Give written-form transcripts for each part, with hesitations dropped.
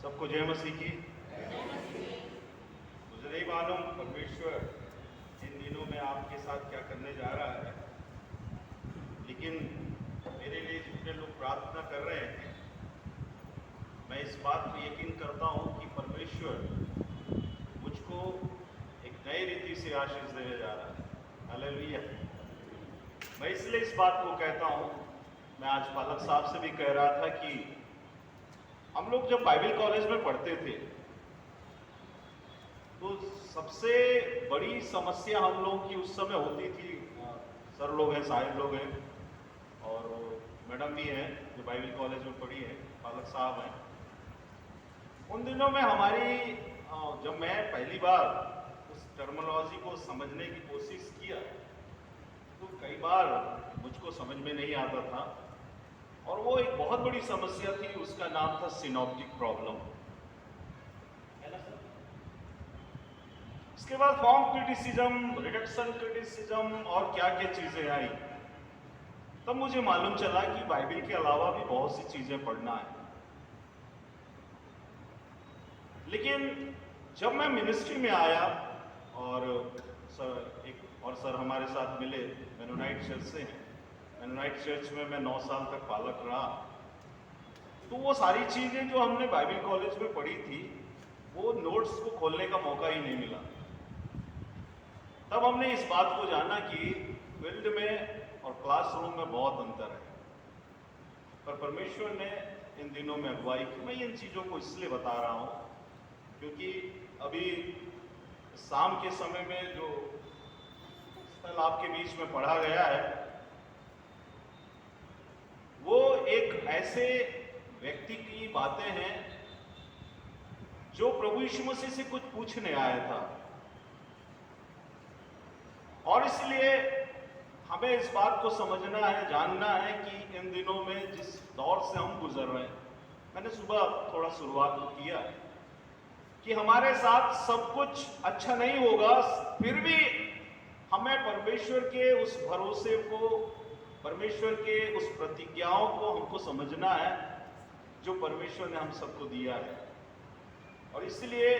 सबको जय मसीह की। मुझे नहीं मालूम परमेश्वर इन दिनों में आपके साथ क्या करने जा रहा है, लेकिन मेरे लिए जितने लोग प्रार्थना कर रहे हैं, मैं इस बात पर यकीन करता हूं कि परमेश्वर मुझको एक नई रीति से आशीष देने जा रहा है। हालेलुया। मैं इसलिए इस बात को कहता हूं, मैं आज पालक साहब से भी कह रहा था कि हम लोग जब बाइबल कॉलेज में पढ़ते थे तो सबसे बड़ी समस्या हम लोग की उस समय होती थी, सर लोग हैं, साहिब लोग हैं और मैडम भी हैं जो बाइबल कॉलेज में पढ़ी है, पालक साहब हैं। उन दिनों में हमारी जब मैं पहली बार उस टर्मिनोलॉजी को समझने की कोशिश किया तो कई बार मुझको समझ में नहीं आता था, और वो एक बहुत बड़ी समस्या थी। उसका नाम था सिनॉप्टिक प्रॉब्लम, है ना सर। इसके बाद फॉर्म क्रिटिसिज्म, रिडक्शन क्रिटिसिज्म और क्या क्या चीजें आई। तब मुझे मालूम चला कि बाइबल के अलावा भी बहुत सी चीजें पढ़ना है। लेकिन जब मैं मिनिस्ट्री में आया और सर हमारे साथ मिले, मेनोनाइट चर्च से हैं, मेनोनाइट चर्च में मैं 9 साल तक पालक रहा, तो वो सारी चीजें जो हमने बाइबल कॉलेज में पढ़ी थी वो नोट्स को खोलने का मौका ही नहीं मिला। तब हमने इस बात को जाना कि फील्ड में और क्लासरूम में बहुत अंतर है, पर परमेश्वर ने इन दिनों में अगुवाई की। मैं इन चीजों को इसलिए बता रहा हूं क्योंकि अभी शाम के समय में जो स्थल आपके बीच में पढ़ा गया है वो एक ऐसे व्यक्ति की बातें हैं जो प्रभु यीशु मसीह से कुछ पूछने आया था, और इसलिए हमें इस बात को समझना है, जानना है कि इन दिनों में जिस दौर से हम गुजर रहे हैं, मैंने सुबह थोड़ा शुरुआत किया कि हमारे साथ सब कुछ अच्छा नहीं होगा, फिर भी हमें परमेश्वर के उस भरोसे को, परमेश्वर के उस प्रतिज्ञाओं को हमको समझना है जो परमेश्वर ने हम सबको दिया है। और इसलिए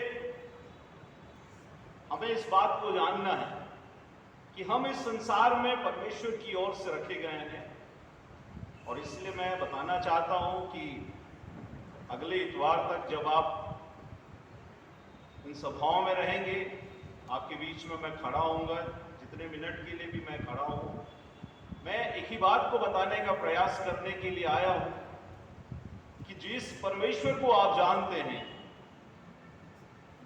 हमें इस बात को जानना है कि हम इस संसार में परमेश्वर की ओर से रखे गए हैं। और इसलिए मैं बताना चाहता हूं कि अगले इतवार तक जब आप इन सभाओं में रहेंगे, आपके बीच में मैं खड़ा होऊंगा, जितने मिनट के लिए भी मैं खड़ा हूं, मैं एक ही बात को बताने का प्रयास करने के लिए आया हूं कि जिस परमेश्वर को आप जानते हैं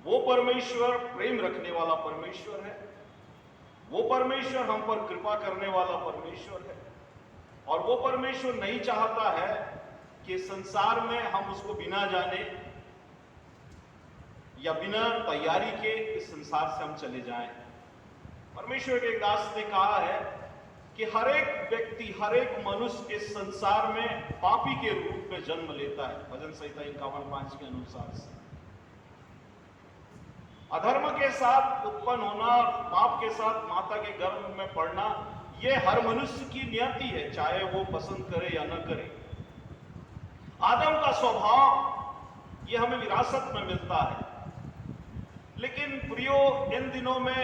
वो परमेश्वर प्रेम रखने वाला परमेश्वर है, वो परमेश्वर हम पर कृपा करने वाला परमेश्वर है, और वो परमेश्वर नहीं चाहता है कि संसार में हम उसको बिना जाने या बिना तैयारी के इस संसार से हम चले जाएं। परमेश्वर के दास ने कहा है कि हर एक व्यक्ति, हर एक मनुष्य इस संसार में पापी के रूप में जन्म लेता है, भजन संहिता 51:5 के अनुसार से। अधर्म के साथ उत्पन्न होना, पाप के साथ माता के गर्भ में पड़ना, यह हर मनुष्य की नियति है, चाहे वो पसंद करे या न करे। आदम का स्वभाव यह हमें विरासत में मिलता है। लेकिन प्रियो, इन दिनों में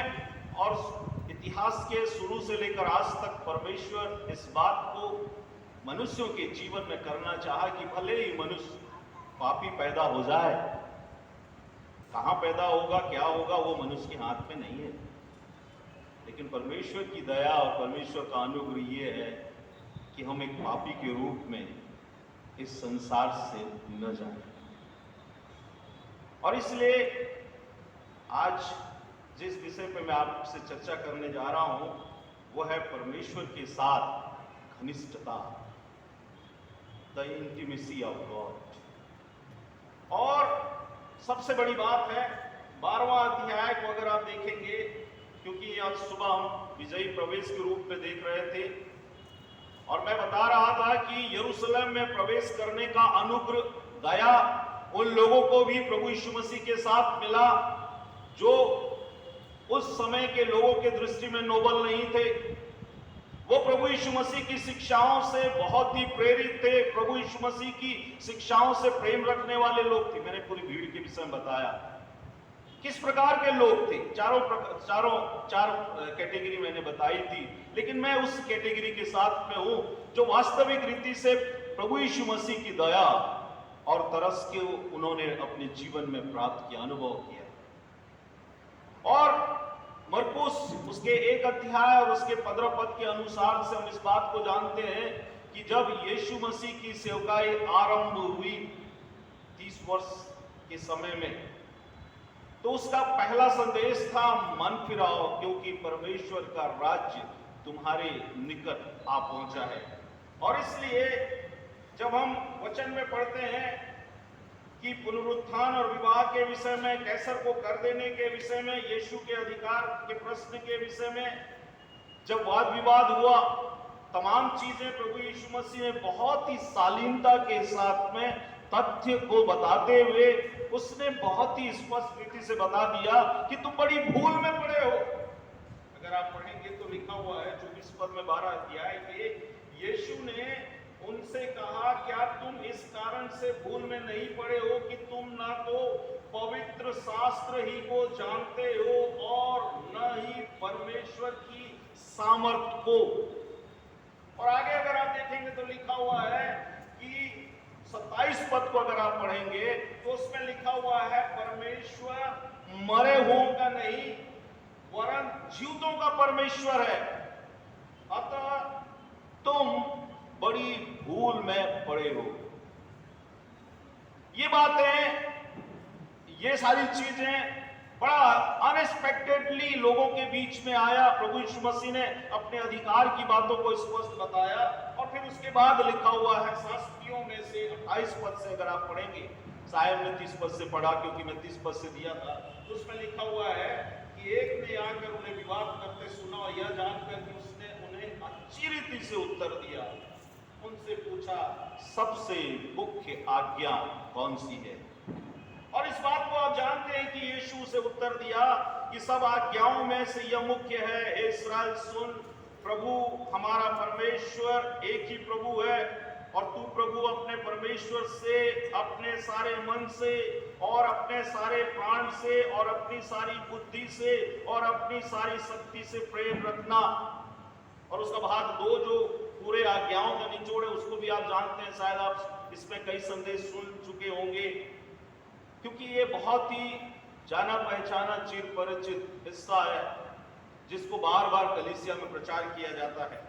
और इतिहास के शुरू से लेकर आज तक परमेश्वर इस बात को मनुष्यों के जीवन में करना चाहा कि भले ही मनुष्य पापी पैदा हो जाए, कहां पैदा होगा, क्या होगा, वो मनुष्य के हाथ में नहीं है। लेकिन परमेश्वर की दया और परमेश्वर का अनुग्रह ये है कि हम एक पापी के रूप में इस संसार से न जाएं। और इसलिए आज जिस विषय पे मैं आपसे चर्चा करने जा रहा हूं वो है परमेश्वर के साथ घनिष्ठता, द इंटीमेसी ऑफ गॉड। और सबसे बड़ी बात है 12वां अध्याय को अगर आप देखेंगे, क्योंकि आज सुबह हम विजयी प्रवेश के रूप में देख रहे थे और मैं बता रहा था कि यरूशलेम में प्रवेश करने का अनुग्रह, दया उन लोगों को भी प्रभु यीशु मसीह के साथ मिला जो उस समय के लोगों के दृष्टि में नोबल नहीं थे। वो प्रभु यीशु मसीह की शिक्षाओं से बहुत ही प्रेरित थे, प्रभु यीशु मसीह की शिक्षाओं से प्रेम रखने वाले लोग थे। मैंने पूरी भीड़ के विषय में बताया किस प्रकार के लोग थे। चार कैटेगरी मैंने बताई थी, लेकिन मैं उस कैटेगरी के साथ में हूं जो वास्तविक रीति से प्रभु यीशु मसीह की दया और तरस के उन्होंने अपने जीवन में प्राप्त किया, अनुभव किया। और मरकुस उसके 1 अध्याय और उसके 15 पद के अनुसार से हम इस बात को जानते हैं कि जब यीशु मसीह की सेवकाई आरंभ हुई 30 वर्ष के समय में, तो उसका पहला संदेश था मन फिराओ, क्योंकि परमेश्वर का राज्य तुम्हारे निकट आ पहुंचा है। और इसलिए जब हम वचन में पढ़ते हैं कि पुनरुत्थान और विवाह के विषय में, कैसर को कर देने के विषय में, यीशु के अधिकार के प्रश्न के विषय में जब वाद विवाद हुआ, तमाम चीजें प्रभु यीशु मसीह ने बहुत ही शालीनता के साथ में तथ्य को बताते हुए उसने बहुत ही स्पष्ट रीति से बता दिया कि तुम बड़ी भूल में पड़े हो। अगर आप पढ़ेंगे तो लिखा हुआ है 24 पद में 12 अध्याय के, यीशु ने उनसे कहा, क्या तुम इस कारण से भूल में नहीं पड़े हो कि तुम ना तो पवित्र शास्त्र ही को जानते हो और न ही परमेश्वर की सामर्थ को। और आगे अगर आप देखेंगे तो लिखा हुआ है कि 27 पद को अगर आप पढ़ेंगे तो उसमें लिखा हुआ है, परमेश्वर मरे हुओं का नहीं वरन जीवितों का परमेश्वर है, अतः तुम बड़ी भूल में पड़े हो। ये बातें, ये सारी चीजें बड़ा अनएक्सपेक्टेडली लोगों के बीच में आया। प्रभु यीशु मसीह ने अपने अधिकार की बातों को स्पष्ट बताया और फिर उसके बाद लिखा हुआ है शास्त्रियों में से 28 पद से अगर आप पढ़ेंगे, साहब ने 30 पद से पढ़ा क्योंकि मैं 30 पद से दिया था, तो उसमें लिखा हुआ है कि एक ने आकर उन्हें विवाद करते सुना और यह जानकर कि उसने उन्हें अच्छी रीति से उत्तर दिया, उनसे पूछा, सबसे मुख्य आज्ञा कौन सी है? और इस बात को आप जानते हैं कि यीशु से उत्तर दिया कि सब आज्ञाओं में से यह मुख्य है, हे इस्राएल सुन, प्रभु हमारा परमेश्वर एक ही प्रभु है और तू प्रभु अपने परमेश्वर से अपने सारे मन से और अपने सारे प्राण से और अपनी सारी बुद्धि से और अपनी सारी शक्ति से प्रेम रखना। और उसका भाग 2 जो पूरे आज्ञाओं का निचोड़ है उसको भी आप जानते हैं, शायद आप इसमें कई संदेश सुन चुके होंगे, क्योंकि ये बहुत ही जाना पहचाना चिर परिचित हिस्सा है जिसको बार बार कलीसिया में प्रचार किया जाता है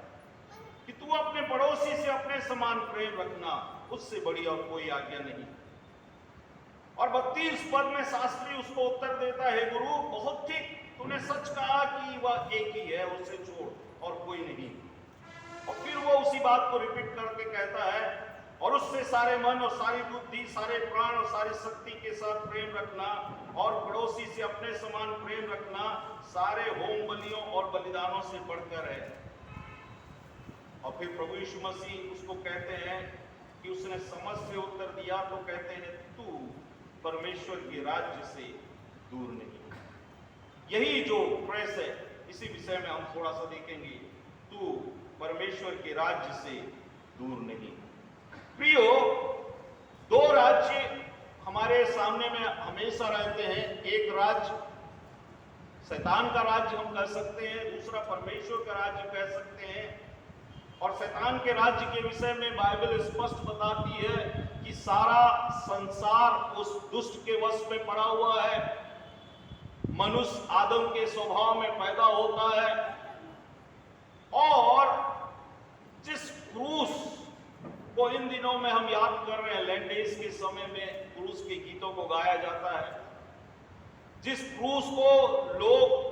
कि तू अपने पड़ोसी से अपने समान प्रेम रखना, उससे बड़ी और कोई आज्ञा नहीं। और 32 पद में शास्त्री उसको उत्तर देता है, गुरु बहुत ठीक, तूने सच कहा कि वह एक ही है, उसे छोड़ और कोई नहीं। और फिर वो उसी बात को रिपीट करके कहता है, और उससे सारे मन और सारी बुद्धि, सारे प्राण और सारी शक्ति के साथ प्रेम रखना और पड़ोसी से अपने समान प्रेम रखना सारे होम बलियों और बलिदानों से बढ़कर है। और फिर प्रभु यीशु मसीह उसको कहते हैं कि उसने समझ से उत्तर दिया, तो कहते हैं तू परमेश्वर के राज्य से दूर नहीं। यही जो प्रेस है, इसी विषय में हम थोड़ा सा देखेंगे, तू परमेश्वर के राज्य से दूर नहीं। प्रियो, 2 राज्य हमारे सामने में हमेशा रहते हैं। एक राज्य शैतान का राज्य हम कह सकते हैं, दूसरा परमेश्वर का राज्य कह सकते हैं। और शैतान के राज्य के विषय में बाइबल स्पष्ट बताती है कि सारा संसार उस दुष्ट के वश में पड़ा हुआ है। मनुष्य आदम के स्वभाव में पैदा होता है और जिस क्रूस को इन दिनों में हम याद कर रहे हैं, लैंडेस के समय में क्रूस के गीतों को गाया जाता है, जिस क्रूस को लोग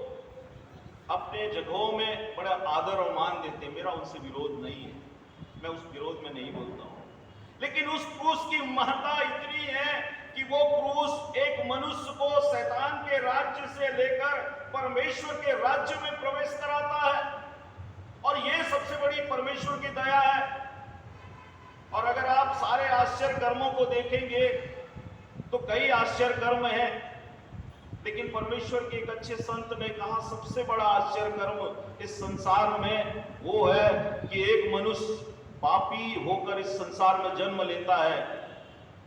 अपने जगहों में बड़ा आदर और मान देते हैं, मेरा उनसे विरोध नहीं है, मैं उस विरोध में नहीं बोलता हूं, लेकिन उस क्रूस की महत्ता इतनी है कि वो क्रूस एक मनुष्य को शैतान के राज्य से लेकर परमेश्वर के राज्य में प्रवेश कराता है। और ये सबसे बड़ी परमेश्वर की दया है। और अगर आप सारे आश्चर्य कर्मों को देखेंगे तो कई आश्चर्य कर्म हैं। लेकिन परमेश्वर के एक अच्छे संत ने कहा सबसे बड़ा आश्चर्य कर्म इस संसार में वो है कि एक मनुष्य पापी होकर इस संसार में जन्म लेता है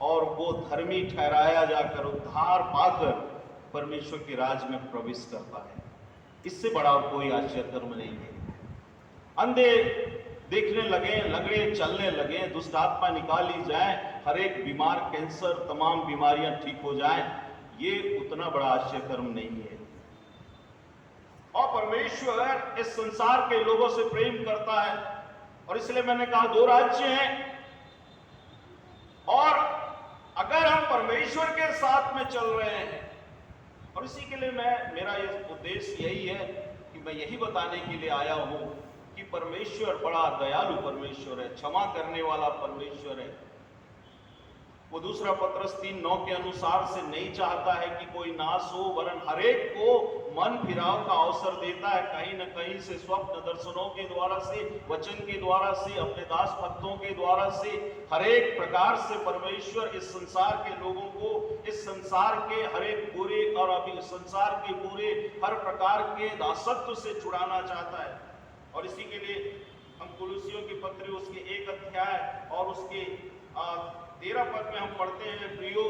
और वो धर्मी ठहराया जाकर उद्धार पाकर परमेश्वर के राज में प्रवेश करता है। इससे बड़ा और कोई आश्चर्य कर्म नहीं है। अंधे देखने लगे, लंगड़े चलने लगे, दुष्ट आत्मा निकाली जाए, हर एक बीमार कैंसर तमाम बीमारियां ठीक हो जाएं, ये उतना बड़ा आश्चर्य कर्म नहीं है। और परमेश्वर इस संसार के लोगों से प्रेम करता है और इसलिए मैंने कहा दो राज्य हैं, और अगर हम परमेश्वर के साथ में चल रहे हैं, और इसी के लिए मेरा यह उद्देश्य यही है कि मैं यही बताने के लिए आया हूं कि परमेश्वर बड़ा दयालु परमेश्वर है, क्षमा करने वाला परमेश्वर है। वो दूसरा पत्रस 3:9 के अनुसार से नहीं चाहता है कि कोई नाश हो, वरन हरेक को मन फिराव का अवसर देता है। कहीं न कहीं से स्वप्न दर्शनों के द्वारा से, वचन के द्वारा से, अपने दास भक्तों के द्वारा से, हरेक प्रकार से परमेश्वर इस संसार के लोगों को, इस संसार के हरेक बुरे और अभी संसार के बुरे हर प्रकार के दासत्व से छुड़ाना चाहता है। और इसी के लिए हम कुलुसियों की पत्री उसके 1 अध्याय और उसके 13 पद में हम पढ़ते हैं, प्रियो,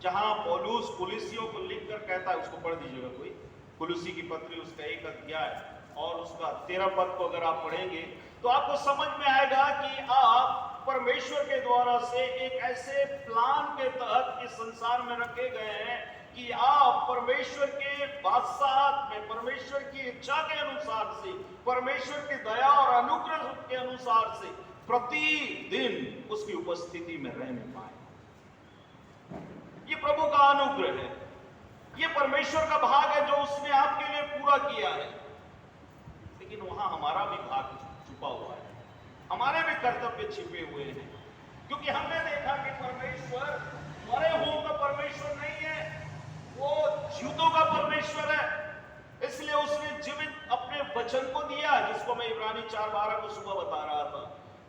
जहां पौलुस कुलुसियों को लिखकर कहता है, उसको पढ़ दीजिएगा कोई, कुलुसी की पत्री उसका 1 अध्याय और उसका 13 पद को अगर आप पढ़ेंगे तो आपको समझ में आएगा कि आप परमेश्वर के द्वारा से एक ऐसे प्लान के तहत इस संसार में रखे गए हैं कि आप परमेश्वर के बादशाहत में, परमेश्वर की इच्छा के अनुसार से, परमेश्वर की दया और अनुग्रह के अनुसार से प्रतिदिन उसकी उपस्थिति में रहने पाए। ये प्रभु का अनुग्रह है, ये परमेश्वर का भाग है जो उसने आपके लिए पूरा किया है। लेकिन वहां हमारा भी भाग छुपा हुआ है, हमारे भी कर्तव्य छिपे हुए हैं, क्योंकि हमने देखा कि परमेश्वर मरे हुओं का परमेश्वर नहीं है, वो जीवितों का परमेश्वर है। इसलिए उसने जीवित अपने वचन को दिया, जिसको मैं इब्रानी 4:12 को सुबह बता रहा था।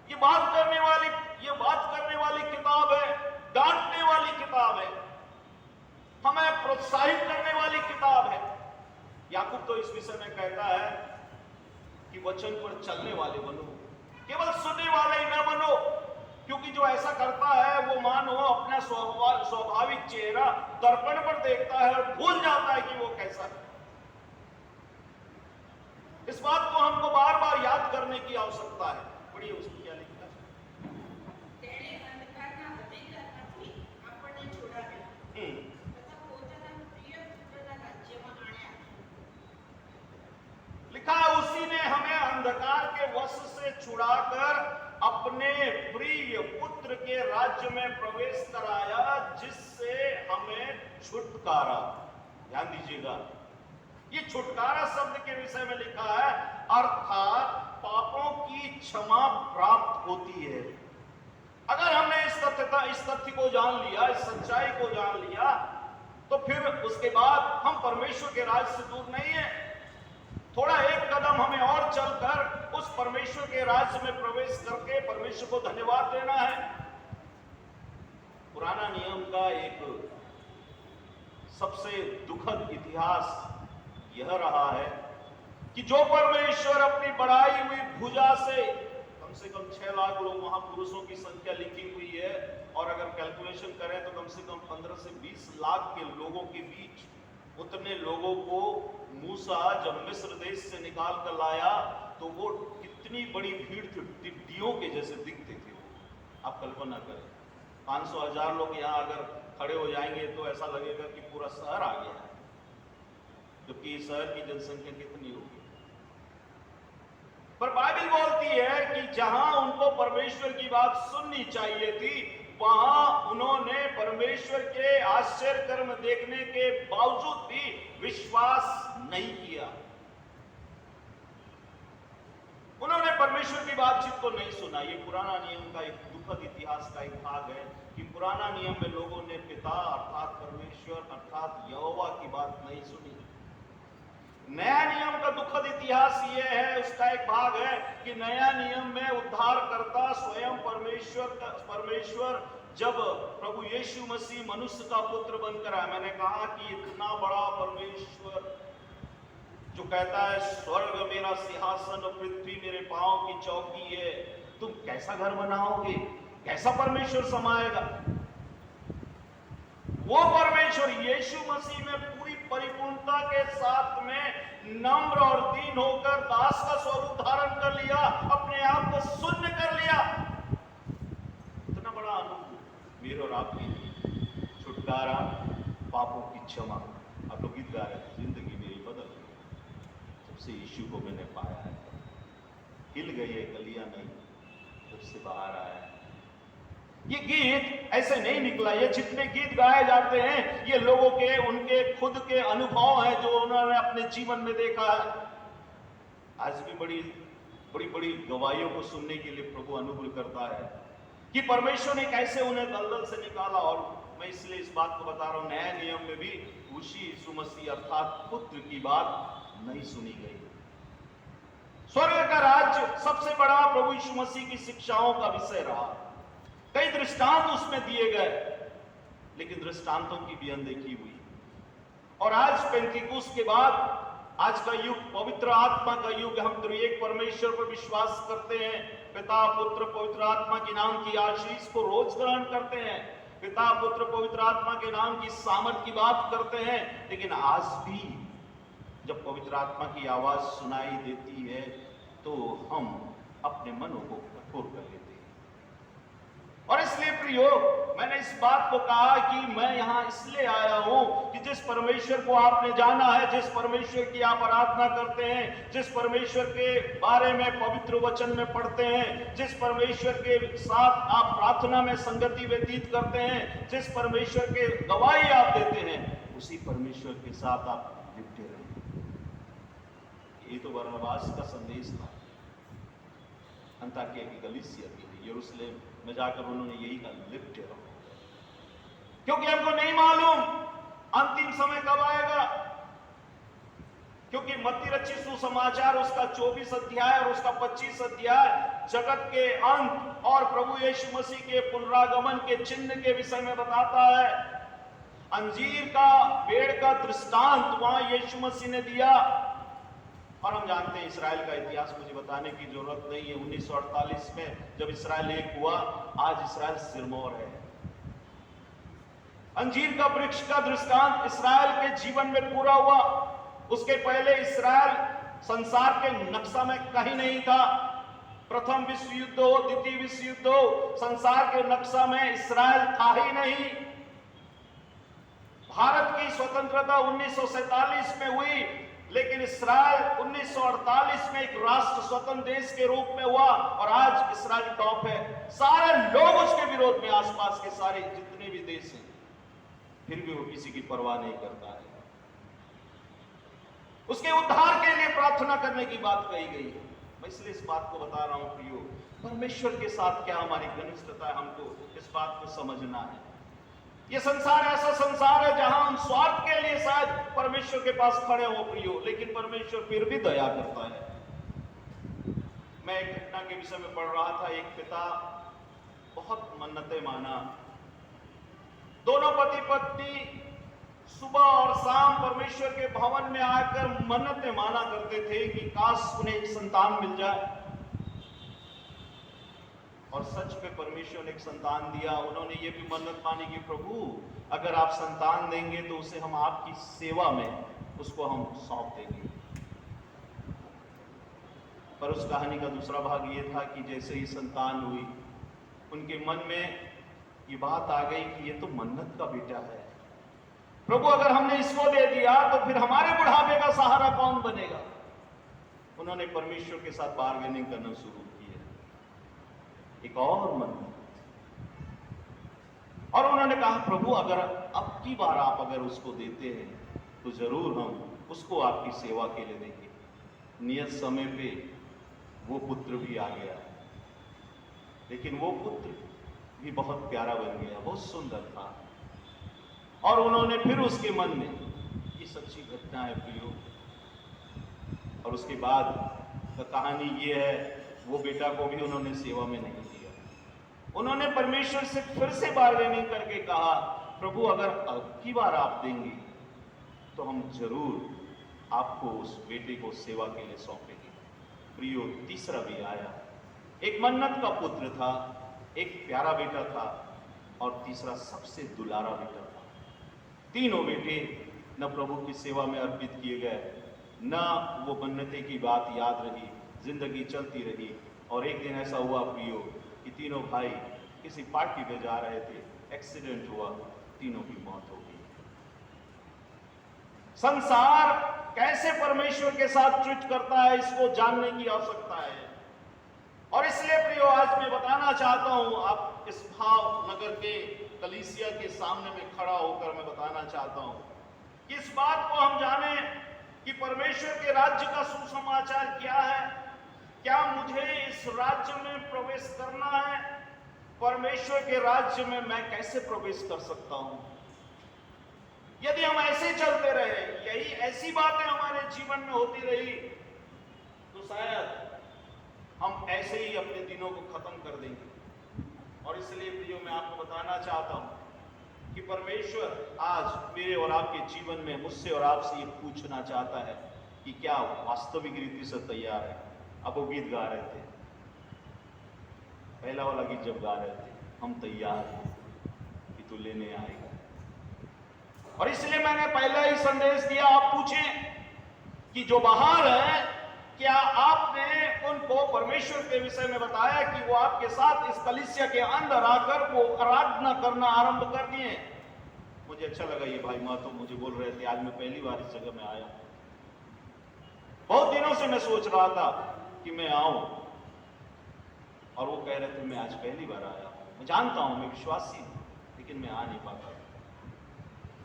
ये बात करने वाली किताब है, डांटने वाली किताब है, हमें प्रोत्साहित करने वाली किताब है। याकूब तो इस विषय में कहता है कि वचन पर चलने वाले बनो, केवल सुनने वाले ही न बनो, क्योंकि जो ऐसा करता है वो मानो अपना स्वाभाविक चेहरा दर्पण पर देखता है और भूल जाता है कि वो कैसा है। इस बात को हमको बार बार याद करने की आवश्यकता है। पढ़िए उसको क्या लिखा है। लिखा है उसी ने हमें अंधकार के वश से छुड़ाकर अपने प्रिय पुत्र के राज्य में प्रवेश कराया, जिससे हमें छुटकारा, ध्यान दीजिएगा, ये छुटकारा शब्द के विषय में लिखा है, अर्थात पापों की क्षमा प्राप्त होती है। अगर हमने इस तथ्य को जान लिया, इस सच्चाई को जान लिया, तो फिर उसके बाद हम परमेश्वर के राज से दूर नहीं है। थोड़ा एक कदम हमें और चलकर उस परमेश्वर के राज्य में प्रवेश करके परमेश्वर को धन्यवाद देना है। पुराना नियम का एक सबसे दुखद इतिहास यह रहा है कि जो परमेश्वर अपनी बढ़ाई हुई भुजा से कम 6 लाख लोग, महापुरुषों की संख्या लिखी हुई है, और अगर कैलकुलेशन करें तो कम से कम 15 से 20 लाख के लोगों के बीच, उतने लोगों को मूसा जब मिस्र देश से निकाल कर लाया तो वो कितनी बड़ी भीड़ थी, टिड्डियों के जैसे दिखते थे। आप कल्पना करें, 500,000 लोग यहाँ अगर खड़े हो जाएंगे तो ऐसा लगेगा कि पूरा शहर आ गया है, जबकि इस शहर की जनसंख्या कितनी होगी। पर बाइबल बोलती है कि जहां उनको परमेश्वर की बात सुननी चाहिए थी, वहां उन्होंने परमेश्वर के आश्चर्य कर्म देखने के बावजूद भी विश्वास नहीं किया। उन्होंने परमेश्वर की बातचीत को नहीं सुना। ये पुराना नियम का एक दुखद इतिहास का एक भाग है कि पुराना नियम में लोगों ने पिता अर्थात परमेश्वर अर्थात यहोवा की बात नहीं सुनी। नया नियम का दुखद इतिहास ये है, उसका एक भाग है कि नया नियम में उद्धारकर्ता स्वयं परमेश्वर जब प्रभु यीशु मसीह मनुष्य का पुत्र बनकर आया, मैंने कहा कि इतना बड़ा परमेश्वर जो कहता है स्वर्ग मेरा सिंहासन और पृथ्वी मेरे पांव की चौकी है, तुम कैसा घर बनाओगे, कैसा परमेश्वर समाएगा? वो परमेश्वर यीशु मसीह में पूरी परिपूर्णता के साथ में नम्र और दीन होकर दास का स्वरूप धारण कर लिया, अपने आप को शून्य कर लिया। इतना बड़ा अनुभव मेरे और आपके लिए, छुटकारा, पापों की क्षमा। आप लोग गीत गा रहे थे, जिंदगी मेरी बदल गई जब से यीशु को मैंने पाया है। हिल गई है कलियां नहीं जब से बाहर आया है। ये गीत ऐसे नहीं निकला, ये जितने गीत गाए जाते हैं ये लोगों के उनके खुद के अनुभव हैं जो उन्होंने अपने जीवन में देखा है। आज भी बड़ी बड़ी बड़ी गवाहियों को सुनने के लिए प्रभु अनुग्रह करता है कि परमेश्वर ने कैसे उन्हें दलदल से निकाला। और मैं इसलिए इस बात को बता रहा हूं, नए नियम में भी उसी यीशु मसीह अर्थात पुत्र की बात नहीं सुनी गई। स्वर्ग का राज्य सबसे बड़ा प्रभु यीशु मसीह की शिक्षाओं का विषय रहा। कई दृष्टांत उसमें दिए गए, लेकिन दृष्टांतों की भी अनदेखी हुई। और आज पेंतीकोस्त के बाद आज का युग पवित्र आत्मा का युग। हम त्रिएक परमेश्वर पर विश्वास करते हैं, पिता पुत्र पवित्र आत्मा के नाम की आशीष को रोज ग्रहण करते हैं, पिता पुत्र पवित्र आत्मा के नाम की सामर्थ की बात करते हैं। लेकिन आज भी जब पवित्र आत्मा की आवाज सुनाई देती है तो हम अपने मनों को कठोर कर लेते हैं। और इसलिए प्रियो, मैंने इस बात को कहा कि मैं यहां इसलिए आया हूं कि जिस परमेश्वर को आपने जाना है, जिस परमेश्वर की आप आराधना करते हैं, जिस परमेश्वर के बारे में पवित्र वचन में पढ़ते हैं, जिस परमेश्वर के साथ आप प्रार्थना में संगति व्यतीत करते हैं, जिस परमेश्वर के गवाही आप देते हैं, उसी परमेश्वर के साथ आप लिपटे रहें। ये तो बरनबास का संदेश था। अंताकिया की कलीसिया के लिए यरूशलेम में जाकर उन्होंने यही कहा, लिपटे रहो, क्योंकि हमको नहीं मालूम अंतिम समय कब आएगा। क्योंकि मत्ती रचित सुसमाचार उसका 24 अध्याय और उसका 25 अध्याय जगत के अंत और प्रभु यीशु मसीह के पुनरागमन के चिन्ह के विषय में बताता है। अंजीर का पेड़ का दृष्टांत वहां यीशु मसीह ने दिया। और हम जानते हैं इस्राएल का इतिहास मुझे बताने की जरूरत नहीं है। 1948 में जब इस्राएल एक हुआ, आज इस्राएल सिरमौर है। अंजीर का वृक्ष का दृष्टांत इस्राएल के जीवन में पूरा हुआ। उसके पहले इस्राएल संसार के नक्शा में कहीं नहीं था। प्रथम विश्व युद्ध हो, द्वितीय विश्व युद्ध हो, संसार के नक्शा में इस्राएल था ही नहीं। भारत की स्वतंत्रता 1947 में हुई, लेकिन इस्राएल 1948 में एक राष्ट्र स्वतंत्र देश के रूप में हुआ और आज इस्राएल टॉप है। सारे लोग उसके विरोध में, आसपास के सारे जितने भी देश हैं, फिर भी वो किसी की परवाह नहीं करता है। उसके उद्धार के लिए प्रार्थना करने की बात कही गई है। मैं इसलिए इस बात को बता रहा हूं प्रियो, परमेश्वर के साथ क्या हमारी घनिष्ठता है, हमको इस बात को समझना है। ये संसार ऐसा संसार है जहां हम स्वार्थ के लिए शायद परमेश्वर के पास खड़े हो प्रियो, लेकिन परमेश्वर फिर भी दया करता है। मैं एक घटना के विषय में पढ़ रहा था। एक पिता बहुत मन्नतें माना। दोनों पति पत्नी सुबह और शाम परमेश्वर के भवन में आकर मन्नतें माना करते थे कि काश उन्हें एक संतान मिल जाए। और सच में परमेश्वर ने एक संतान दिया। उन्होंने ये भी मन्नत मानी कि प्रभु अगर आप संतान देंगे तो उसे हम आपकी सेवा में उसको हम सौंप देंगे। पर उस कहानी का दूसरा भाग ये था कि जैसे ही संतान हुई, उनके मन में ये बात आ गई कि ये तो मन्नत का बेटा है, प्रभु अगर हमने इसको दे दिया तो फिर हमारे बुढ़ापे का सहारा कौन बनेगा। उन्होंने परमेश्वर के साथ बार्गेनिंग करना शुरू किया, एक और मन्नत। और उन्होंने कहा प्रभु अगर अब की बार आप अगर उसको देते हैं तो जरूर हम उसको आपकी सेवा के लिए देंगे। नियत समय पे वो पुत्र भी आ गया, लेकिन वो पुत्र भी बहुत प्यारा बन गया, बहुत सुंदर था। और उन्होंने फिर उसके मन में, ये सच्ची घटना है प्रियो, और उसके बाद कहानी ये है वो बेटा को भी उन्होंने सेवा में नहीं दिया। उन्होंने परमेश्वर से फिर से बार्गेनिंग करके कहा, प्रभु अगर अब की बार आप देंगे तो हम जरूर आपको उस बेटे को सेवा के लिए सौंपेंगे। प्रियो, तीसरा भी आया। एक मन्नत का पुत्र था, एक प्यारा बेटा था और तीसरा सबसे दुलारा बेटा था। तीनों बेटे न प्रभु की सेवा में अर्पित किए गए, न वो मन्नते की बात याद रही, जिंदगी चलती रही। और एक दिन ऐसा हुआ प्रियो कि तीनों भाई किसी पार्टी में जा रहे थे, एक्सीडेंट हुआ, तीनों की मौत हो गई। संसार कैसे परमेश्वर के साथ ट्रीट करता है, इसको जानने की आवश्यकता है। और इसलिए प्रियो, आज मैं बताना चाहता हूं, आप इस भावनगर के कलीसिया के सामने में खड़ा होकर मैं बताना चाहता हूं कि इस बात को हम जाने कि परमेश्वर के राज्य का सुसमाचार क्या है। क्या मुझे इस राज्य में प्रवेश करना है? परमेश्वर के राज्य में मैं कैसे प्रवेश कर सकता हूं? यदि हम ऐसे चलते रहे, यही ऐसी बातें हमारे जीवन में होती रही, तो शायद हम ऐसे ही अपने दिनों को खत्म कर देंगे। और इसलिए प्रियो, मैं आपको बताना चाहता हूं कि परमेश्वर आज मेरे और आपके जीवन में मुझसे और आपसे ये पूछना चाहता है कि क्या वास्तविक रीति से तैयार है। अब वो गीत गा रहे थे, पहला वाला गीत जब गा रहे थे, हम तैयार हैं कि तू लेने आएगा। और इसलिए मैंने पहला ही संदेश दिया, आप पूछें कि जो बाहर है, क्या आपने उनको परमेश्वर के विषय में बताया कि वो आपके साथ इस कलीसिया के अंदर आकर वो आराधना करना आरंभ कर दिए? मुझे अच्छा लगा, ये भाई माँ तो मुझे बोल रहे थे, आज मैं पहली बार इस जगह में आया। बहुत दिनों से मैं सोच रहा था कि मैं आऊं, और वो कह रहे थे मैं आज पहली बार आया। मैं जानता हूं, मैं विश्वासी हूं, लेकिन मैं आ नहीं पाता।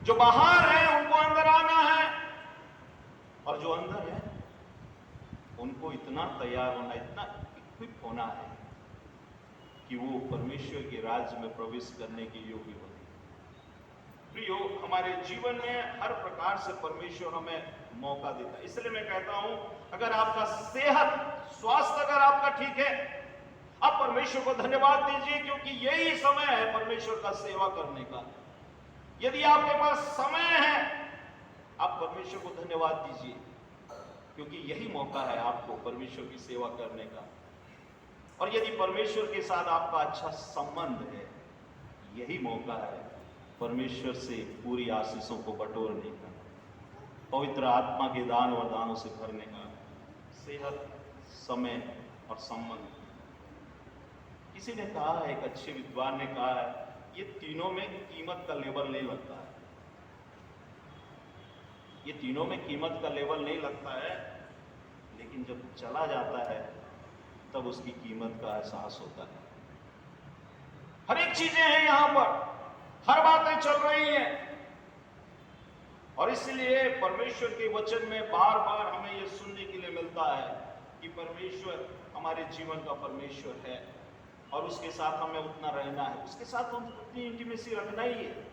जो बाहर है उनको अंदर आना है, और जो अंदर है उनको इतना तैयार होना, इतना इक्विप होना है कि वो परमेश्वर के राज्य में प्रवेश करने के योग्य बने। प्रियो, हमारे जीवन में हर प्रकार से परमेश्वर हमें मौका देता है। इसलिए मैं कहता हूं, अगर आपका स्वास्थ्य अगर आपका ठीक है, आप परमेश्वर को धन्यवाद दीजिए, क्योंकि यही समय है परमेश्वर का सेवा करने का। यदि आपके पास समय है, आप परमेश्वर को धन्यवाद दीजिए, क्योंकि यही मौका है आपको परमेश्वर की सेवा करने का। और यदि परमेश्वर के साथ आपका अच्छा संबंध है, यही मौका है परमेश्वर से पूरी आशीषों को बटोरने का, पवित्र आत्मा के दान वरदानों से भरने का, सेहत, समय और संबंध। किसी ने कहा है, एक अच्छे विद्वान ने कहा है, ये तीनों में कीमत का लेबल नहीं लगता है। ये तीनों में कीमत का लेबल नहीं लगता है, लेकिन जब चला जाता है तब उसकी कीमत का एहसास होता है। हर एक चीजें हैं यहां पर, हर बातें चल रही हैं, और इसलिए परमेश्वर के वचन में बार बार हमें यह सुनने के लिए मिलता है कि परमेश्वर हमारे जीवन का परमेश्वर है, और उसके साथ हमें उतना रहना है, उसके साथ हम उतनी इंटीमेसी रखना ही है।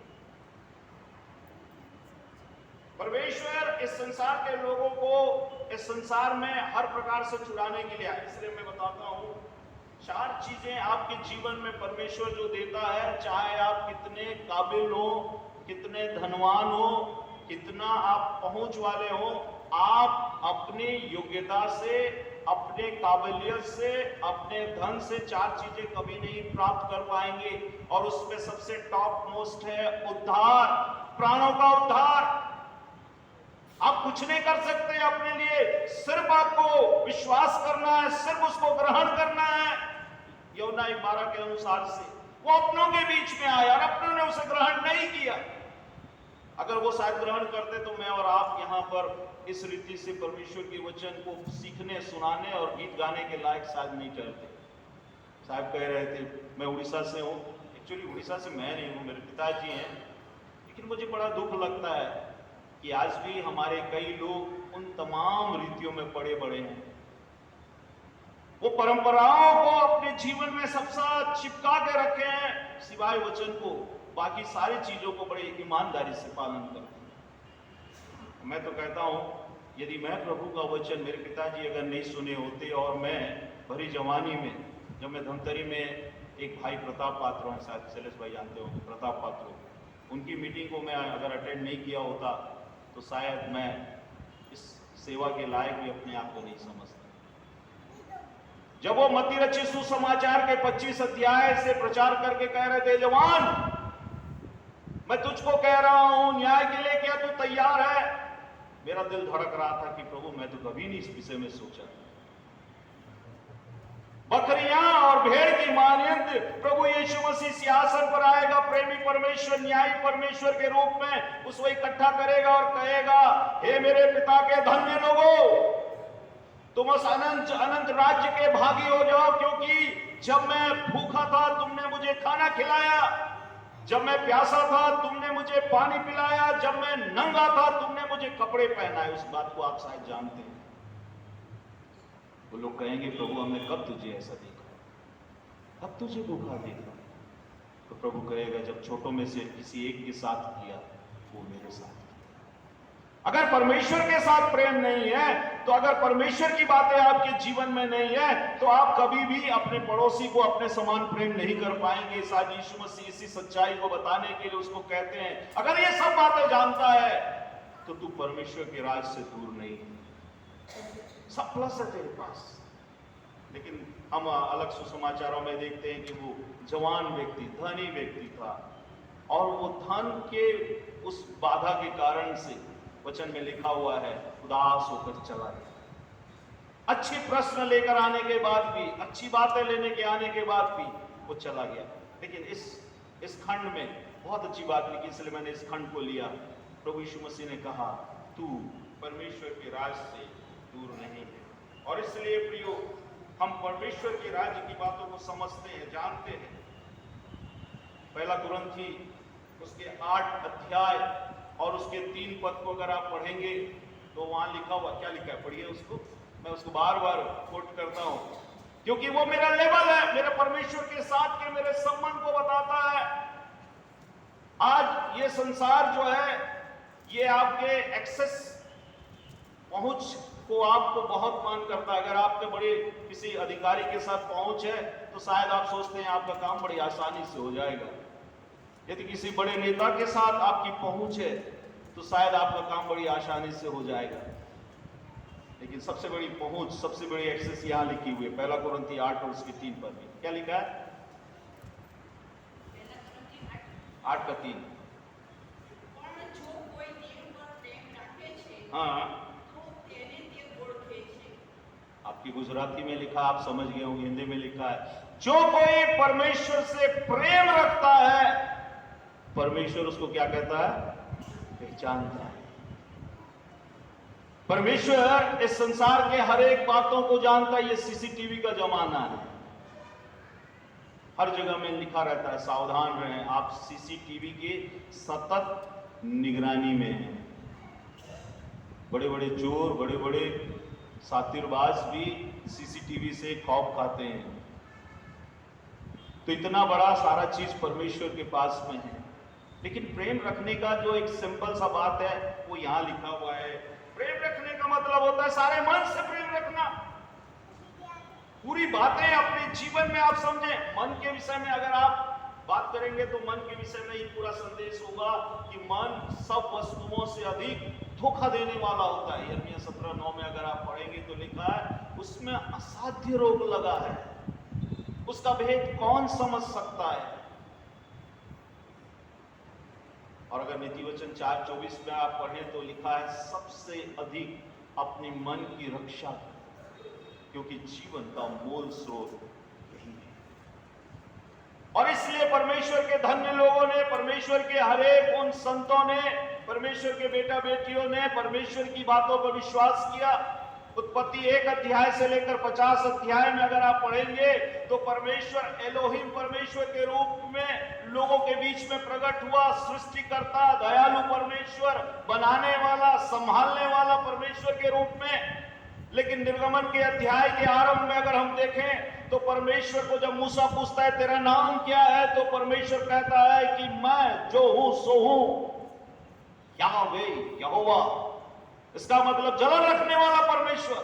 परमेश्वर इस संसार के लोगों को इस संसार में हर प्रकार से छुड़ाने के लिए आए। इसलिए मैं बताता हूं, 4 चीजें आपके जीवन में परमेश्वर जो देता है, चाहे आप कितने काबिल हो, कितने धनवान हो, कितना आप पहुंच वाले हो, आप अपनी योग्यता से, अपने काबिलियत से, अपने धन से 4 चीजें कभी नहीं प्राप्त कर पाएंगे। और उसमें सबसे टॉप मोस्ट है उद्धार, प्राणों का उद्धार। आप कुछ नहीं कर सकते अपने लिए, सिर्फ आपको विश्वास करना है, सिर्फ उसको ग्रहण करना है। यूहन्ना 12 के अनुसार से वो अपनों के बीच में आया और अपनों ने उसे ग्रहण नहीं किया। अगर वो शायद ग्रहण करते तो मैं और आप यहाँ पर इस रीति से परमेश्वर के वचन को सीखने, सुनाने और गीत गाने के लायक शायद नहीं ठहरते। साहब कह रहे थे मैं उड़ीसा से हूँ, एक्चुअली उड़ीसा से मैं नहीं हूँ, मेरे पिताजी हैं, लेकिन मुझे बड़ा दुख लगता है कि आज भी हमारे कई लोग उन तमाम रीतियों में पड़े बड़े हैं। वो परंपराओं को अपने जीवन में सबसे चिपका के रखे हैं, सिवाय वचन को बाकी सारी चीजों को बड़े ईमानदारी से पालन करते हैं। मैं तो कहता हूं, यदि मैं प्रभु का वचन, मेरे पिताजी अगर नहीं सुने होते और मैं भरी जवानी में, जब मैं धमतरी में एक भाई प्रताप पात्रो हैं, शायद शैलेश भाई जानते होंगे प्रताप पात्रो, उनकी मीटिंग को मैं अगर अटेंड नहीं किया होता तो शायद मैं इस सेवा के लायक भी अपने आप को नहीं समझता। जब वो मत्ती रचित सुसमाचार के 25 अध्याय से प्रचार करके कह रहे थे, जवान मैं तुझको कह रहा हूं न्याय के लिए क्या तू तैयार है, मेरा दिल धड़क रहा था कि प्रभु मैं तो कभी नहीं इस विषय में सोचा। बकरियां और भेड़ की मानंद प्रभु यीशु मसीह सिंहासन पर आएगा, प्रेमी परमेश्वर न्यायी परमेश्वर के रूप में उसको इकट्ठा करेगा और कहेगा, हे मेरे पिता के धन्य लोगों, तुम उस अनंत अनंत राज्य के भागी हो जाओ, क्योंकि जब मैं भूखा था तुमने मुझे खाना खिलाया, जब मैं प्यासा था तुमने मुझे पानी पिलाया, जब मैं नंगा था तुमने मुझे कपड़े पहनाए। उस बात को आप शायद जानते हैं। वो लोग कहेंगे, प्रभु हमने कब तुझे ऐसा देखा, कब तुझे भूखा देखा? तो प्रभु कहेगा, जब छोटों में से किसी एक के साथ किया वो मेरे साथ किया। अगर परमेश्वर के साथ प्रेम नहीं है, तो अगर परमेश्वर की बातें आपके जीवन में नहीं है, तो आप कभी भी अपने पड़ोसी को अपने समान प्रेम नहीं कर पाएंगे। शायद यीशु मसीह इसी सच्चाई को बताने के लिए उसको कहते हैं, अगर ये सब बातें जानता है तो तू परमेश्वर के राज से दूर नहीं है। सब प्लस है तेरे पास। लेकिन हम अलग सुसमाचारों में देखते हैं कि वो जवान व्यक्ति, धनी व्यक्ति था, और वो धन के उस बाधा के कारण से, वचन में लिखा हुआ है, उदास होकर चला गया। अच्छे प्रश्न लेकर आने के बाद भी, अच्छी बातें लेने के आने के बाद भी वो चला गया। लेकिन इस खंड में बहुत अच्छी बात लिखी, इसलिए मैंने इस खंड को लिया। प्रभु यीशु मसीह ने कहा, तू परमेश्वर के राज से दूर नहीं है। और इसलिए प्रियो, हम परमेश्वर के राज्य की बातों को समझते हैं, जानते हैं। पहला कुरिन्थी उसके 8 अध्याय और उसके 3 पद को अगर आप पढ़ेंगे तो वहां लिखा हुआ, क्या लिखा है, पढ़िए उसको। मैं उसको बार बार कोट करता हूं क्योंकि वो मेरा लेवल है, मेरे परमेश्वर के साथ के मेरे संबंध को बताता है। आज ये संसार जो है, ये आपके एक्सेस पहुंच को आपको बहुत मान करता है। अगर आपके बड़े किसी अधिकारी के साथ पहुंच है तो शायद आप सोचते हैं आपका काम बड़ी आसानी से हो जाएगा। यदि किसी बड़े नेता के साथ आपकी पहुंच है तो शायद आपका काम बड़ी आसानी से हो जाएगा। लेकिन सबसे बड़ी पहुंच, सबसे बड़ी एक्सेस यहां लिखी हुई है, पहला कुरिन्थी 8 और उसके 3 पर भी। क्या लिखा है? 8 का 3। हाँ, आपकी गुजराती में लिखा, आप समझ गए होंगे, हिंदी में लिखा है, जो कोई परमेश्वर से प्रेम रखता है, परमेश्वर उसको क्या कहता है? पहचानता है। परमेश्वर इस संसार के हर एक बातों को जानता है। ये सीसीटीवी का जमाना है, हर जगह में लिखा रहता है, सावधान रहें, आप सीसीटीवी के सतत निगरानी में हैं। बड़े बड़े चोर, बड़े बड़े सातिरबाज भी सीसीटीवी से खौफ खाते हैं। तो इतना बड़ा सारा चीज परमेश्वर के पास में है। लेकिन प्रेम रखने का जो एक सिंपल सा बात है वो यहां लिखा हुआ है। प्रेम रखने का मतलब होता है सारे मन से प्रेम रखना। पूरी बातें अपने जीवन में आप समझें। मन के विषय में अगर आप बात करेंगे तो मन के विषय में ही पूरा संदेश होगा कि मन सब वस्तुओं से अधिक धोखा देने वाला होता है। यिर्मयाह 17:9 में अगर आप पढ़ेंगे तो लिखा है, उसमें असाध्य रोग लगा है, उसका भेद कौन समझ सकता है। और अगर नीति वचन 4:24 में आप पढ़ें तो लिखा है, सबसे अधिक अपने मन की रक्षा करो, क्योंकि जीवन का मूल स्रोत यही है। और इसलिए परमेश्वर के धन्य लोगों ने, परमेश्वर के हरेक उन संतों ने, परमेश्वर के बेटा बेटियों ने परमेश्वर की बातों पर विश्वास किया। उत्पत्ति 1 अध्याय से लेकर 50 अध्याय में अगर आप पढ़ेंगे तो परमेश्वर एलोहिम परमेश्वर के रूप में लोगों के बीच में प्रकट हुआ। सृष्टिकर्ता, दयालु परमेश्वर, बनाने वाला, संभालने वाला परमेश्वर के रूप में। लेकिन निर्गमन के अध्याय के आरंभ में अगर हम देखें तो परमेश्वर को जब मूसा पूछता है तेरा नाम क्या है, तो परमेश्वर कहता है कि मैं जो हूं सो हूं, याहवे, यहोवा। इसका मतलब जलन रखने वाला परमेश्वर,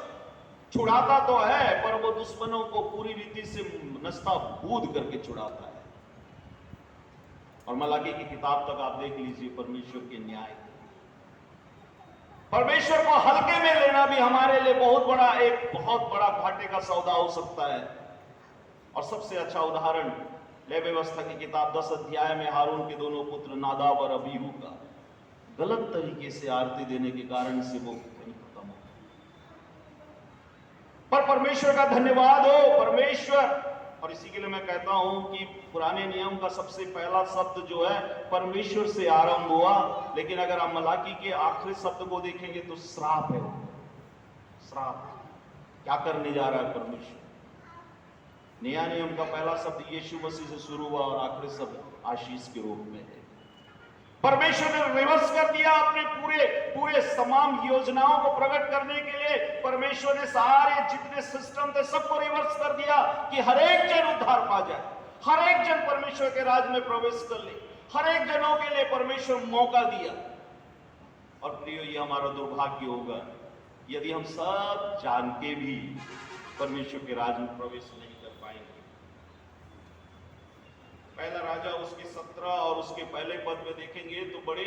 छुड़ाता तो है, पर वो दुश्मनों को पूरी रीति से नस्ताबूद करके छुड़ाता है। और मलाकी की किताब तक आप देख लीजिए परमेश्वर के न्याय। परमेश्वर को हल्के में लेना भी हमारे लिए बहुत बड़ा घाटे का सौदा हो सकता है। और सबसे अच्छा उदाहरण ले व्यवस्था की किताब 10 अध्याय में हारून के दोनों पुत्र नादाब और अबीहू का गलत तरीके से आरती देने के कारण से वो खत्म हो। पर परमेश्वर का धन्यवाद हो, परमेश्वर। और इसी के लिए मैं कहता हूं कि पुराने नियम का सबसे पहला शब्द जो है परमेश्वर से आरंभ हुआ, लेकिन अगर हम मलाकी के आखिरी शब्द को देखेंगे तो श्राप है। श्राप क्या करने जा रहा है परमेश्वर? नया नियम का पहला शब्द यीशु मसीह से शुरू हुआ और आखिरी शब्द आशीष के रूप में है। परमेश्वर ने रिवर्स कर दिया अपने पूरे तमाम योजनाओं को प्रकट करने के लिए। परमेश्वर ने सारे जितने सिस्टम थे सबको रिवर्स कर दिया कि हर एक जन उद्धार पा जाए, हर एक जन परमेश्वर के राज में प्रवेश कर ले, हर एक जनों के लिए परमेश्वर मौका दिया। और प्रियो, ये हमारा दुर्भाग्य होगा यदि हम सब जान के भी परमेश्वर के राज में प्रवेश नहीं कर पाएंगे। पहला राजा उसके 17 और उसके पहले पद में देखेंगे तो बड़े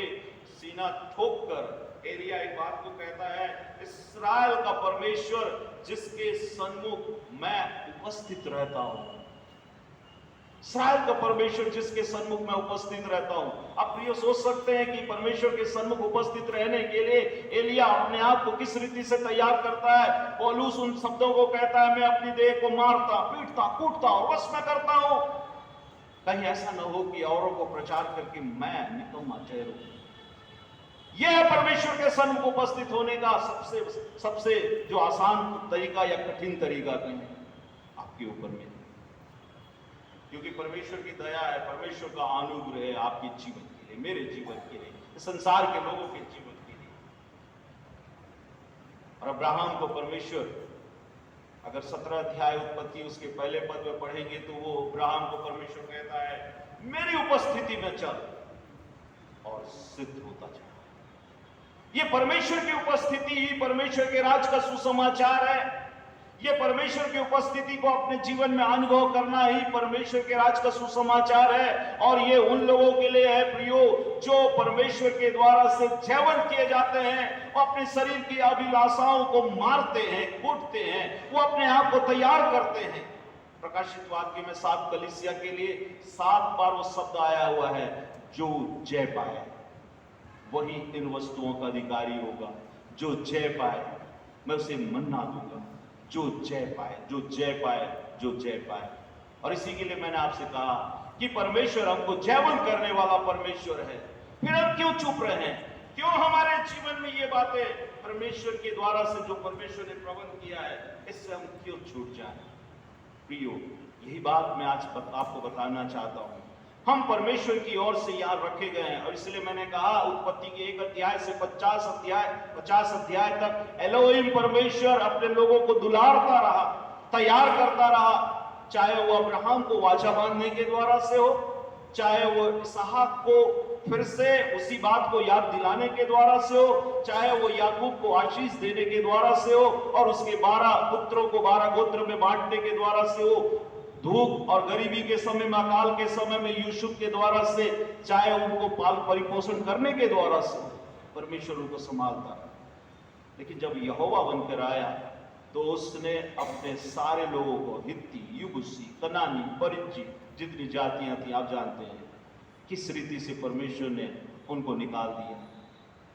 सीना ठोक कर एलिया एक बात को कहता है, इस्राएल का परमेश्वर जिसके सन्मुख मैं उपस्थित रहता हूं। इस्राएल का परमेश्वर जिसके सन्मुख में उपस्थित रहता हूं। आप प्रियो सोच सकते हैं कि परमेश्वर के सन्मुख उपस्थित रहने के लिए एलिया अपने आप को किस रीति से तैयार करता है। पौलुस उन शब्दों को कहता है, मैं अपनी देह को मारता, पीटता, कूटता और वश में करता हूं। कहीं ऐसा न हो कि औरों को प्रचार करके मैं निकम्मा चेहरा हूं। यह है परमेश्वर के सन्मुख उपस्थित होने का सबसे जो आसान तरीका या कठिन तरीका कहीं आपके ऊपर में, क्योंकि परमेश्वर की दया है, परमेश्वर का अनुग्रह है आपके जीवन के लिए, मेरे जीवन के लिए, संसार के लोगों के जीवन के लिए। और अब्राहम को परमेश्वर, अगर 17 अध्याय उत्पत्ति उसके पहले पद में पढ़ेंगे तो वो अब्राहम को परमेश्वर कहता है, मेरी उपस्थिति में चल और सिद्ध होता चल। ये परमेश्वर की उपस्थिति ही परमेश्वर के राज का सुसमाचार है। ये परमेश्वर की उपस्थिति को अपने जीवन में अनुभव करना ही परमेश्वर के राज का सुसमाचार है। और ये उन लोगों के लिए है प्रियो जो परमेश्वर के द्वारा से जैवन किए जाते हैं। वो अपने शरीर की अभिलाषाओं को मारते हैं, कूटते हैं, वो अपने आप को तैयार करते हैं। प्रकाशित वाक्य में 7 कलीसिया के लिए 7 बार वो शब्द आया हुआ है, जो जय पाए वही इन वस्तुओं का अधिकारी होगा। जो जय पाए मैं उसे मन्ना दूंगा। जो जय पाए, जो जय पाए, जो जय पाए। और इसी के लिए मैंने आपसे कहा कि परमेश्वर हमको जैवन करने वाला परमेश्वर है। फिर हम क्यों चुप रहे हैं? क्यों हमारे जीवन में ये बातें परमेश्वर के द्वारा से जो परमेश्वर ने प्रबंध किया है, इससे हम क्यों छूट जाएं? प्रियो, यही बात मैं आज आपको बताना चाहता हूं। हम परमेश्वर की ओर से याद रखे गए हैं। और इसलिए मैंने कहा उत्पत्ति के 1 अध्याय से 50 अध्याय तक एलोहिम परमेश्वर अपने लोगों को दुलारता रहा, तैयार करता रहा। चाहे वो अब्राहम को वाचा बांधने के द्वारा से हो, चाहे वो इसहाक को फिर से उसी बात को याद दिलाने के द्वारा से हो, चाहे वो याकूब को आशीष देने के द्वारा से हो, और उसके 12 पुत्रों को 12 गोत्र में बांटने के द्वारा से हो, धूप और गरीबी के समय में, अकाल के समय में यूसुफ के द्वारा से, चाहे उनको पाल परिपोषण करने के द्वारा से परमेश्वर उनको संभालता रहा। लेकिन जब यहोवा बनकर आया तो उसने अपने सारे लोगों को, हित्ती, युबूसी, कनानी, परिज्जी, जितनी जातियां थी आप जानते हैं, किस रीति से परमेश्वर ने उनको निकाल दिया।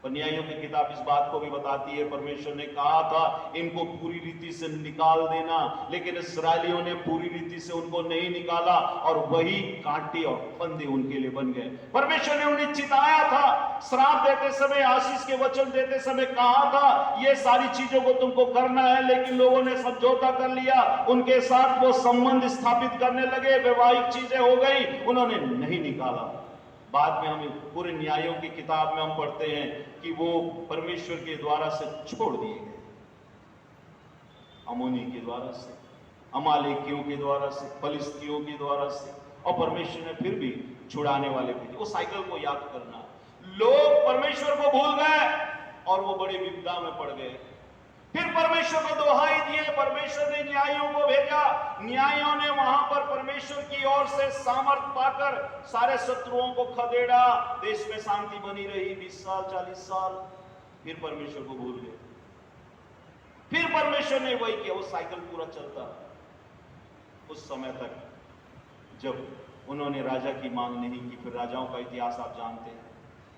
और न्यायों की किताब इस बात को भी बताती है, परमेश्वर ने कहा था इनको पूरी रीति से निकाल देना, लेकिन इस्राएलियों ने पूरी रीति से उनको नहीं निकाला और वही कांटे और फंदे उनके लिए बन गए। परमेश्वर ने उन्हें चिताया था, श्राप देते समय, आशीष के वचन देते समय कहा था ये सारी चीजों को तुमको करना है, लेकिन लोगों ने समझौता कर लिया, उनके साथ वो संबंध स्थापित करने लगे, वैवाहिक चीजें हो गई, उन्होंने नहीं निकाला। बाद में हम पूरे न्यायों की किताब में हम पढ़ते हैं कि वो परमेश्वर के द्वारा से छोड़ दिए गए, अमोनी के द्वारा से, अमालेकियों के द्वारा से, फलिस्तियों के द्वारा से, और परमेश्वर ने फिर भी छुड़ाने वाले भेजे। वो साइकिल को याद करना, लोग परमेश्वर को भूल गए और वो बड़े विपदा में पड़ गए। फिर परमेश्वर को दोहाई दिए, परमेश्वर ने न्यायियों को भेजा, न्यायियों ने वहां पर परमेश्वर की ओर से सामर्थ पाकर सारे शत्रुओं को खदेड़ा, देश में शांति बनी रही 20 साल 40 साल। फिर परमेश्वर को भूल गए, फिर परमेश्वर ने वही किया, वो साइकिल पूरा चलता उस समय तक जब उन्होंने राजा की मांग नहीं की। फिर राजाओं का इतिहास आप जानते हैं,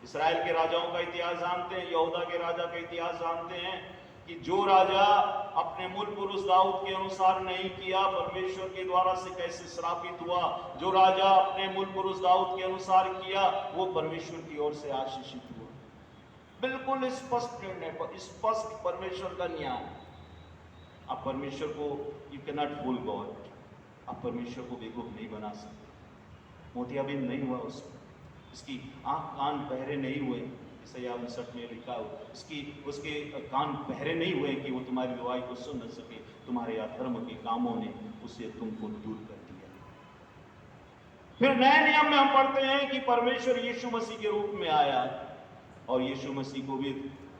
इस्राएल के राजाओं का इतिहास जानते हैं, यहूदा के राजा का इतिहास जानते हैं कि जो राजा अपने मूल पुरुष दाऊद के अनुसार नहीं किया, परमेश्वर के द्वारा से कैसे श्रापित हुआ। जो राजा अपने मूल पुरुष दाऊद के अनुसार किया, वो परमेश्वर की ओर से आशीषित हुआ। बिल्कुल स्पष्ट निर्णय, स्पष्ट परमेश्वर का न्याय। आप परमेश्वर को, you can not fool God, आप परमेश्वर को बेवकूफ नहीं बना सकते। मोतियाबिंद नहीं हुआ उसको, इसकी आंख कान पहरे नहीं हुए, ईसाइया 59 में लिखा हो, उसके कान पहरे नहीं हुए कि वो तुम्हारी दुआई को सुन न सके। तुम्हारे अधर्म के कामों ने उसे तुमको दूर कर दिया। फिर नए नियम में हम पढ़ते हैं कि परमेश्वर यीशु मसीह के रूप में आया और यीशु मसीह को भी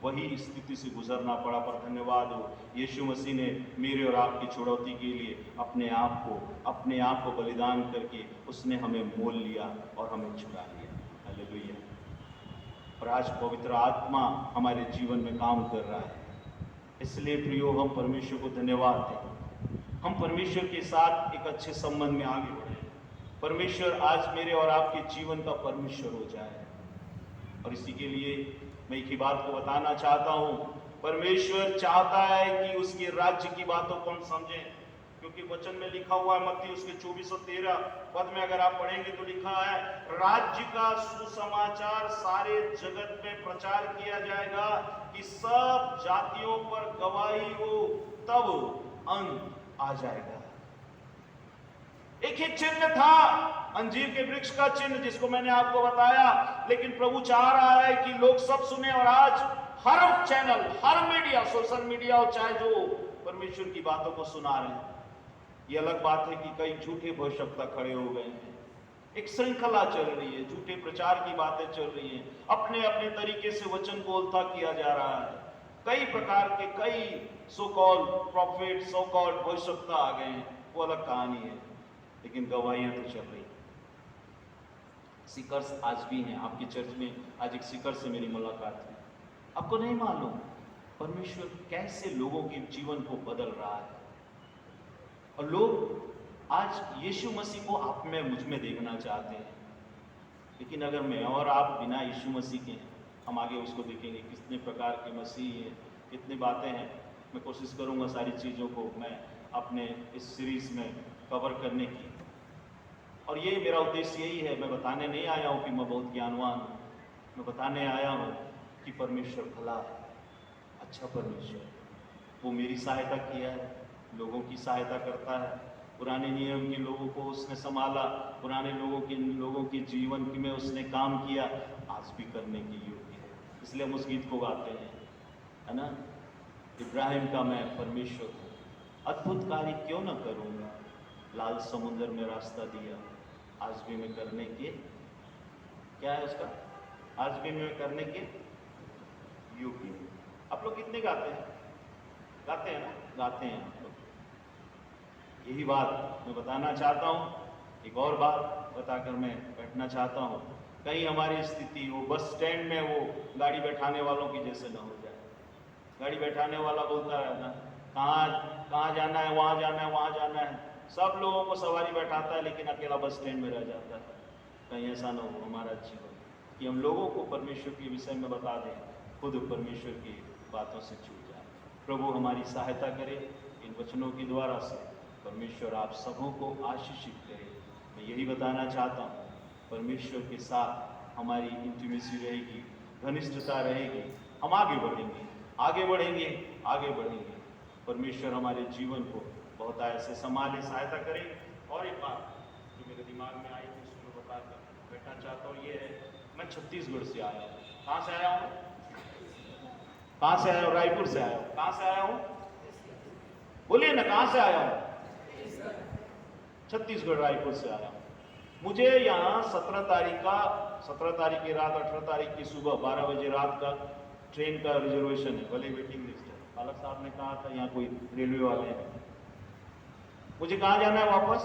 वही स्थिति से गुजरना पड़ा। पर धन्यवाद हो, यीशु मसीह ने मेरे और आपकी छुड़ौती के लिए अपने आप को बलिदान करके उसने हमें मोल लिया और हमें छुड़ा लिया। हालेलुया। और आज पवित्र आत्मा हमारे जीवन में काम कर रहा है। इसलिए प्रियो, हम परमेश्वर को धन्यवाद दें, हम परमेश्वर के साथ एक अच्छे संबंध में आगे बढ़े। परमेश्वर आज मेरे और आपके जीवन का परमेश्वर हो जाए। और इसी के लिए मैं एक ही बात को बताना चाहता हूं, परमेश्वर चाहता है कि उसके राज्य की बातों को हम समझें, क्योंकि वचन में लिखा हुआ है, मत्ती उसके 24 और 13 पद में अगर आप पढ़ेंगे तो लिखा है, राज्य का सुसमाचार सारे जगत में प्रचार किया जाएगा कि सब जातियों पर गवाही हो, तब अंत आ जाएगा। एक ही चिन्ह था, अंजीर के वृक्ष का चिन्ह, जिसको मैंने आपको बताया, लेकिन प्रभु चाह रहा है कि लोग सब सुने। और आज हर चैनल, हर मीडिया, सोशल मीडिया और चाहे जो परमेश्वर की बातों को सुना रहे हैं। ये अलग बात है कि कई झूठे भविष्यवक्ता खड़े हो गए हैं, एक श्रृंखला चल रही है, झूठे प्रचार की बातें चल रही हैं, अपने अपने तरीके से वचन को उल्था किया जा रहा है। कई प्रकार के कई so called profit, so called भविष्यवक्ता आ गए हैं, वो अलग कहानी है, लेकिन गवाहियां तो चल रही। सीकर्स आज भी हैं आपकी चर्च में। आज एक सीकर से मेरी मुलाकात हुई। आपको नहीं मालूम परमेश्वर कैसे लोगों के जीवन को बदल रहा है। और लोग आज यीशु मसीह को आप में, मुझ में देखना चाहते हैं। लेकिन अगर मैं और आप बिना यीशु मसीह के हैं, हम आगे उसको देखेंगे कितने प्रकार के मसीह हैं, कितनी बातें हैं। मैं कोशिश करूंगा सारी चीज़ों को मैं अपने इस सीरीज में कवर करने की। और ये मेरा उद्देश्य यही है, मैं बताने नहीं आया हूँ कि मैं बहुत ज्ञानवान हूँ, मैं बताने आया हूँ कि परमेश्वर भला है, अच्छा परमेश्वर, वो मेरी सहायता किया है, लोगों की सहायता करता है। पुराने नियम के लोगों को उसने संभाला, पुराने लोगों के जीवन में उसने काम किया, आज भी करने के योग्य है। इसलिए हम उस गीत को गाते हैं, है ना, इब्राहिम का मैं परमेश्वर हूँ, अद्भुत कार्य क्यों न करूँगा, लाल समुद्र में रास्ता दिया, आज भी मैं करने के, क्या है उसका, आज भी मैं करने के योग्य हूँ। आप लोग कितने गाते हैं? गाते हैं ना? गाते हैं आप लोग। यही बात मैं बताना चाहता हूँ। एक और बात बताकर मैं बैठना चाहता हूँ। कहीं हमारी स्थिति वो बस स्टैंड में वो गाड़ी बैठाने वालों की जैसे ना हो जाए। गाड़ी बैठाने वाला बोलता है ना, कहाँ जाना है, वहाँ जाना है, वहाँ जाना है, सब लोगों को सवारी बैठाता है, लेकिन अकेला बस स्टैंड में रह जाता है। कहीं ऐसा ना हो हमारा जीवन कि हम लोगों को परमेश्वर के विषय में बता दें, खुद परमेश्वर की बातों से छूट जाए। प्रभु हमारी सहायता करे इन वचनों के द्वारा से। परमेश्वर आप सबों को आशीषित करे। मैं यही बताना चाहता हूँ, परमेश्वर के साथ हमारी इंटीमेसी रहेगी, घनिष्ठता रहेगी, हम आगे बढ़ेंगे, आगे बढ़ेंगे, आगे बढ़ेंगे। परमेश्वर हमारे जीवन को बहुत ऐसे संभाले, सहायता करे। और एक बात जो मेरे दिमाग में आई थी उसको बताकर बैठना चाहता हूँ, ये है, मैं छत्तीसगढ़ से आया हूँ। कहाँ से आया हूँ? कहाँ से आया हूँ? रायपुर से आया हूँ। कहाँ से आया हूँ? बोलिए ना, कहाँ से आया हूँ? छत्तीसगढ़, रायपुर से आया हूँ। मुझे यहाँ 17 तारीख की रात, 18 तारीख की सुबह 12 बजे रात का ट्रेन का रिजर्वेशन है, भले वेटिंग लिस्ट है। बालक साहब ने कहा था यहाँ कोई रेलवे वाले हैं, मुझे कहाँ जाना है वापस?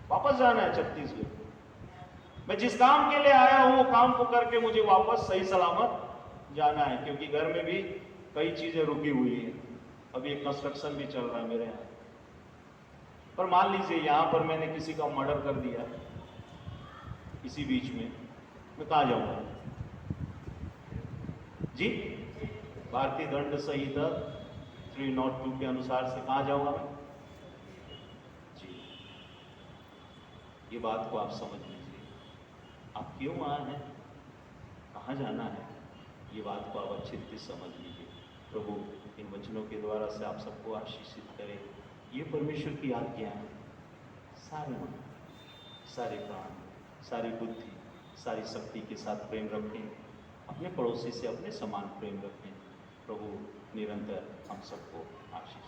वापस जाना है छत्तीसगढ़। मैं जिस काम के लिए आया हूं वो काम को करके मुझे वापस सही सलामत जाना है, क्योंकि घर में भी कई चीजें रुकी हुई हैं। अभी एक कंस्ट्रक्शन भी चल रहा है मेरे यहाँ। पर मान लीजिए यहां पर मैंने किसी का मर्डर कर दिया इसी बीच में, मैं कहां जाऊंगा जी? भारतीय दंड संहिता 302 के अनुसार से कहां जाऊंगा मैं जी? ये बात को आप समझ लीजिए। आप क्यों आए हैं, कहां जाना है, ये बात को आप अच्छी रीति समझ लीजिए। प्रभु इन वचनों के द्वारा से आप सबको आशीषित करें। ये परमेश्वर की आज्ञा है। सारे मन, सारे प्राण, सारी बुद्धि, सारी शक्ति के साथ प्रेम रखें। अपने पड़ोसी से अपने समान प्रेम रखें। प्रभु निरंतर हम सबको आशीष